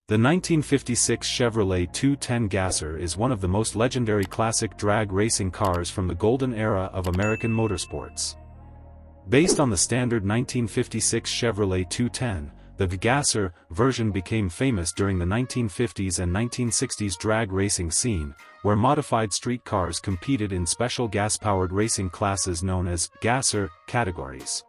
The 1956 Chevrolet 210 Gasser is one of the most legendary classic drag racing cars from the golden era of American motorsports. Based on the standard 1956 Chevrolet 210, the Gasser version became famous during the 1950s and 1960s drag racing scene, where modified street cars competed in special gas-powered racing classes known as Gasser categories.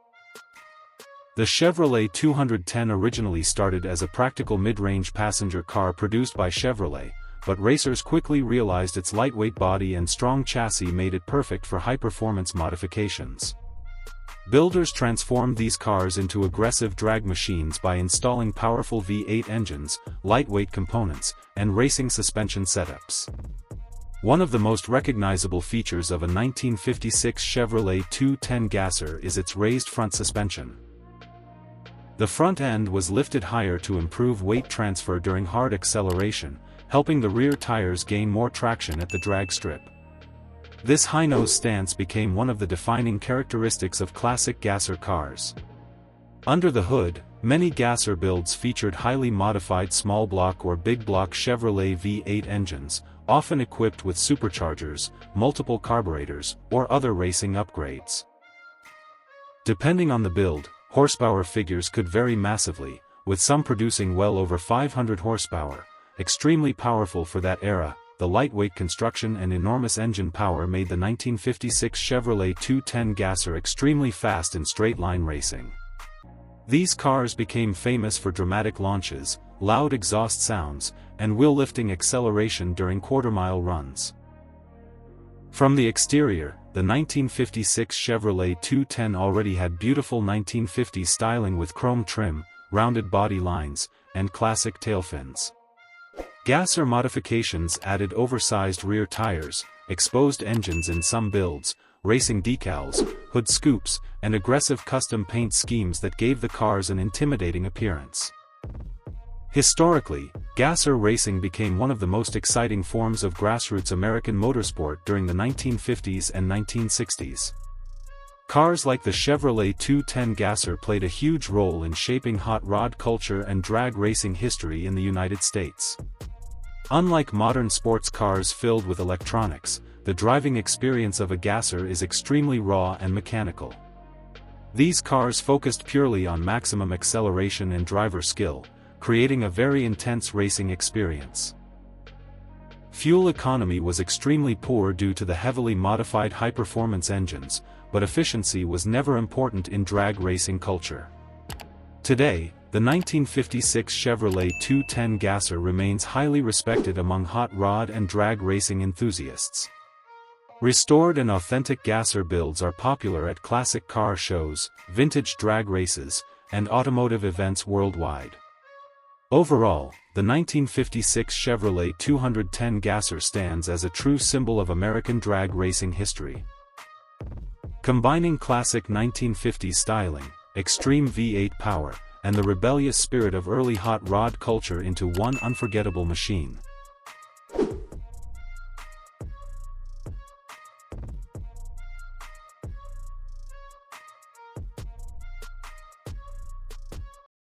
The Chevrolet 210 originally started as a practical mid-range passenger car produced by Chevrolet, but racers quickly realized its lightweight body and strong chassis made it perfect for high-performance modifications. Builders transformed these cars into aggressive drag machines by installing powerful V8 engines, lightweight components, and racing suspension setups. One of the most recognizable features of a 1956 Chevrolet 210 Gasser is its raised front suspension. The front end was lifted higher to improve weight transfer during hard acceleration, helping the rear tires gain more traction at the drag strip. This high-nose stance became one of the defining characteristics of classic Gasser cars. Under the hood, many Gasser builds featured highly modified small-block or big-block Chevrolet V8 engines, often equipped with superchargers, multiple carburetors, or other racing upgrades. Depending on the build, horsepower figures could vary massively, with some producing well over 500 horsepower, extremely powerful for that era. The lightweight construction and enormous engine power made the 1956 Chevrolet 210 Gasser extremely fast in straight-line racing. These cars became famous for dramatic launches, loud exhaust sounds, and wheel-lifting acceleration during quarter-mile runs. From the exterior, the 1956 Chevrolet 210 already had beautiful 1950s styling with chrome trim, rounded body lines, and classic tail fins. Gasser modifications added oversized rear tires, exposed engines in some builds, racing decals, hood scoops, and aggressive custom paint schemes that gave the cars an intimidating appearance. Historically, Gasser racing became one of the most exciting forms of grassroots American motorsport during the 1950s and 1960s. Cars like the Chevrolet 210 Gasser played a huge role in shaping hot rod culture and drag racing history in the United States. Unlike modern sports cars filled with electronics, the driving experience of a Gasser is extremely raw and mechanical. These cars focused purely on maximum acceleration and driver skill, creating a very intense racing experience. Fuel economy was extremely poor due to the heavily modified high-performance engines, but efficiency was never important in drag racing culture. Today, the 1956 Chevrolet 210 Gasser remains highly respected among hot rod and drag racing enthusiasts. Restored and authentic Gasser builds are popular at classic car shows, vintage drag races, and automotive events worldwide. Overall, the 1956 Chevrolet 210 Gasser stands as a true symbol of American drag racing history. Combining classic 1950s styling, extreme V8 power, and the rebellious spirit of early hot rod culture into one unforgettable machine,